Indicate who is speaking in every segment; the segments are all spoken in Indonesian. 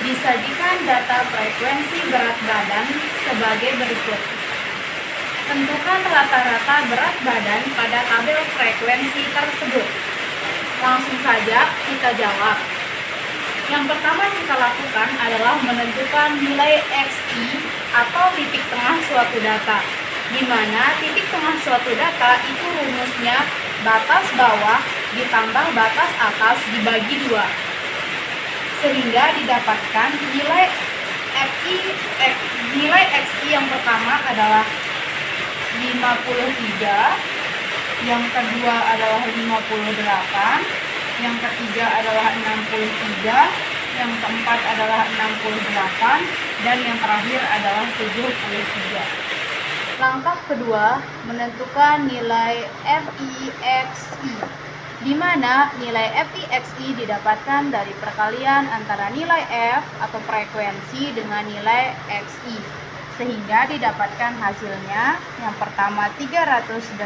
Speaker 1: Disajikan data frekuensi berat badan sebagai berikut. Tentukan rata-rata berat badan pada tabel frekuensi tersebut. Langsung saja kita jawab. Yang pertama kita lakukan adalah menentukan nilai XI atau titik tengah suatu data, di mana titik tengah suatu data itu rumusnya batas bawah ditambah batas atas dibagi 2, sehingga didapatkan nilai XI yang pertama adalah 53, yang kedua adalah 58, yang ketiga adalah 63, yang keempat adalah 68, dan yang terakhir adalah 73. Langkah kedua, menentukan nilai FIXI, di mana nilai FIXI didapatkan dari perkalian antara nilai F atau frekuensi dengan nilai XI, sehingga didapatkan hasilnya yang pertama 318,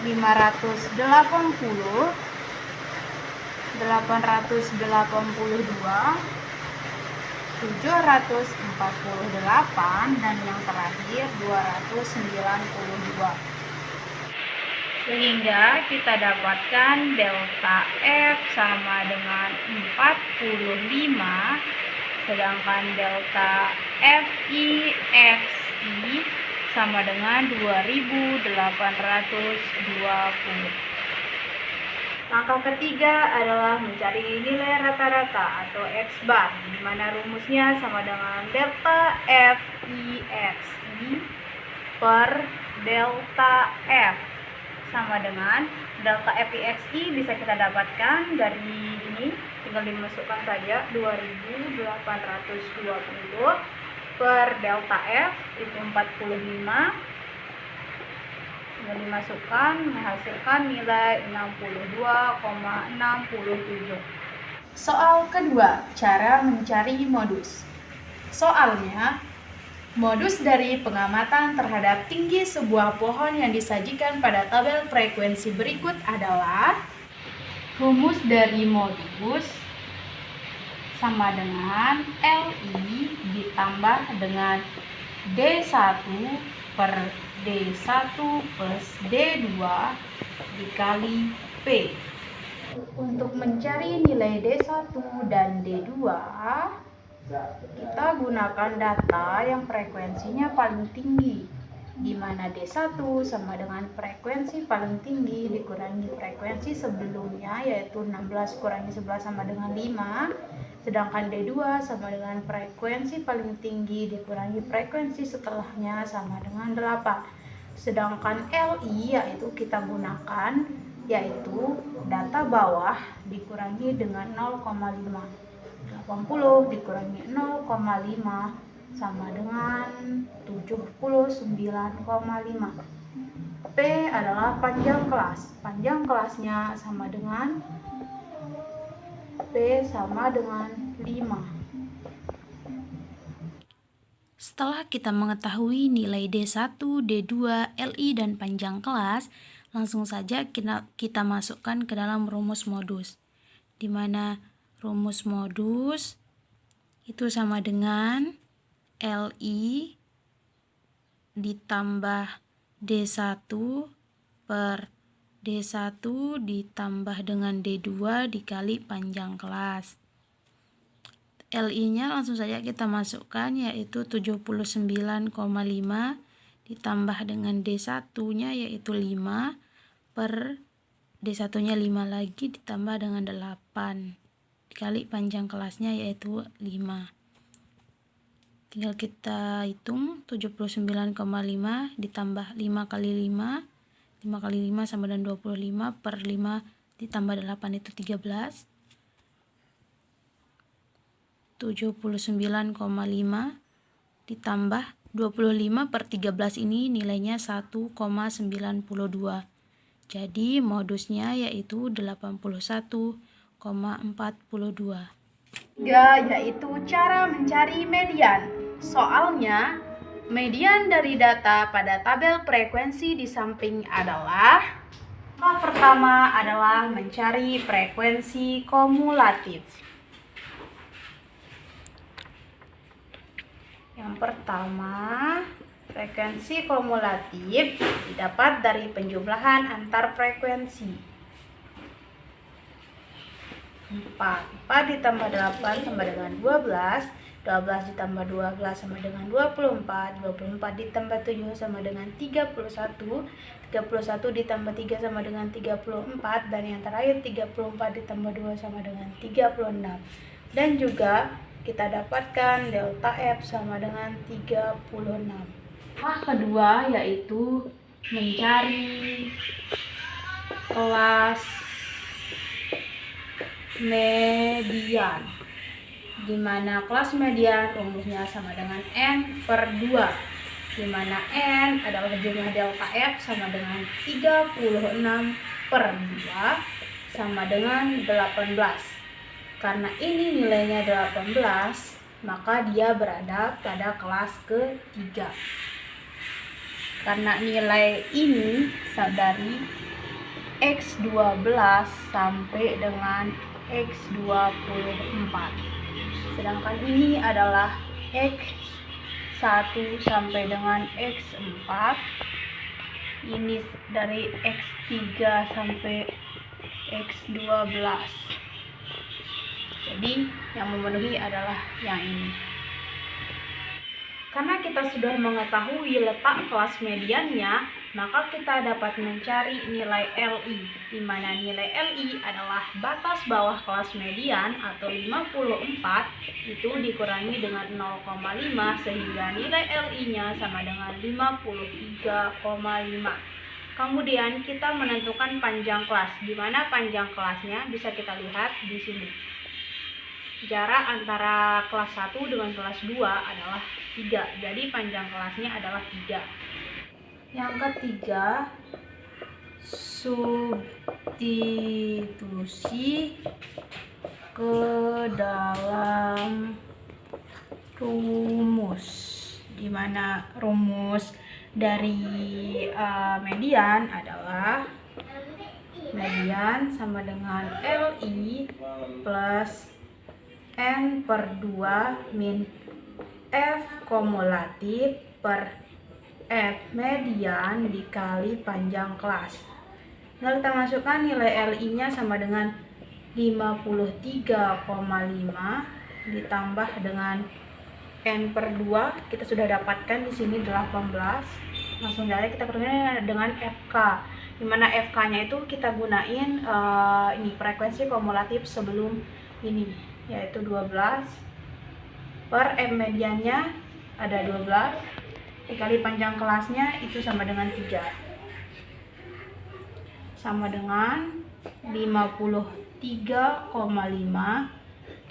Speaker 1: 580, 882, 748, dan yang terakhir 292. Sehingga kita dapatkan delta F sama dengan 45, sedangkan delta FIXI sama dengan 2820. Langkah ketiga adalah mencari nilai rata-rata atau X-bar, di mana rumusnya sama dengan delta FIXI per delta F sama dengan delta FIXI bisa kita dapatkan dari ini, tinggal dimasukkan saja 2820 per delta F itu 45, tinggal dimasukkan menghasilkan nilai 62,67. Soal kedua, cara mencari modus. Soalnya, modus dari pengamatan terhadap tinggi sebuah pohon yang disajikan pada tabel frekuensi berikut adalah rumus dari modus sama dengan LI ditambah dengan D1 per D1 plus D2 dikali P. Untuk mencari nilai D1 dan D2, kita gunakan data yang frekuensinya paling tinggi, di mana D1 sama dengan frekuensi paling tinggi dikurangi frekuensi sebelumnya, yaitu 16 kurangi 11 sama dengan 5, sedangkan D2 sama dengan frekuensi paling tinggi dikurangi frekuensi setelahnya sama dengan 8. Sedangkan LI yaitu kita gunakan yaitu data bawah dikurangi dengan 0,5. 80 dikurangi 0,5 sama dengan 79,5. P adalah panjang kelas. Panjang kelasnya sama dengan P sama dengan 5.
Speaker 2: Setelah kita mengetahui nilai D1, D2, LI, dan panjang kelas, langsung saja kita masukkan ke dalam rumus modus, di mana rumus modus itu sama dengan LI ditambah D1 per D1 ditambah dengan D2 dikali panjang kelas. LI-nya langsung saja kita masukkan, yaitu 79,5 ditambah dengan D1-nya yaitu 5 per D1-nya 5 lagi ditambah dengan 8 dikali panjang kelasnya yaitu 5. Tinggal kita hitung 79,5 ditambah 5 kali 5. 5 kali 5 sama dengan 25 per 5 ditambah 8 itu 13. 79,5 ditambah 25 per 13 ini nilainya 1,92. Jadi modusnya yaitu 81,42.
Speaker 1: Yaitu cara mencari median. Soalnya, median dari data pada tabel frekuensi di samping adalah pertama adalah mencari frekuensi kumulatif.
Speaker 2: Yang pertama, frekuensi kumulatif didapat dari penjumlahan antar frekuensi. 4 ditambah 8 sama dengan 12, 12 ditambah 12 sama dengan 24, 24 ditambah 7 sama dengan 31, 31 ditambah 3 sama dengan 34, dan yang terakhir 34 ditambah 2 sama dengan 36. Dan juga kita dapatkan delta F sama dengan 36. Kedua yaitu mencari kelas median, di mana kelas median rumusnya sama dengan N per 2, di mana N adalah jumlah delta F sama dengan 36 per 2 sama dengan 18. Karena ini nilainya 18, maka dia berada pada kelas ketiga. Karena nilai ini dari X12 sampai dengan X24. Sedangkan ini adalah X1 sampai dengan X4. Ini dari X3 sampai X12. Jadi yang memenuhi adalah yang ini. Karena kita sudah mengetahui letak kelas mediannya, maka kita dapat mencari nilai LI, di mana nilai LI adalah batas bawah kelas median atau 54 itu dikurangi dengan 0,5 sehingga nilai LI-nya sama dengan 53,5. Kemudian kita menentukan panjang kelas, di mana panjang kelasnya bisa kita lihat di sini. Jarak antara kelas 1 dengan kelas 2 adalah 3, jadi panjang kelasnya adalah 3. Yang ketiga, substitusi ke dalam rumus, di mana rumus dari median adalah median sama dengan LI plus N per 2 min F kumulatif per F median dikali panjang kelas. Lalu kita masukkan nilai LI-nya sama dengan 53,5 ditambah dengan N per 2. Kita sudah dapatkan di sini 18. Langsung saja kita perhatikan dengan FK. Dimana FK-nya itu kita gunain ini frekuensi kumulatif sebelum ini, yaitu 12 per M mediannya ada 12 dikali panjang kelasnya itu sama dengan 3, sama dengan 53,5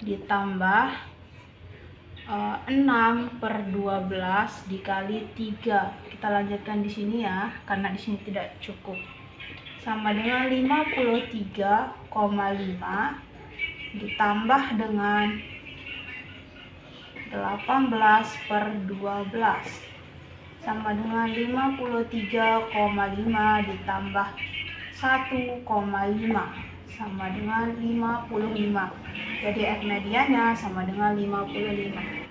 Speaker 2: ditambah 6 per 12 dikali 3. Kita lanjutkan di sini ya, karena di sini tidak cukup, sama dengan 53,5 ditambah dengan 18 per 12 sama dengan 53,5 ditambah 1,5 sama dengan 55. Jadi F mediannya sama dengan 55.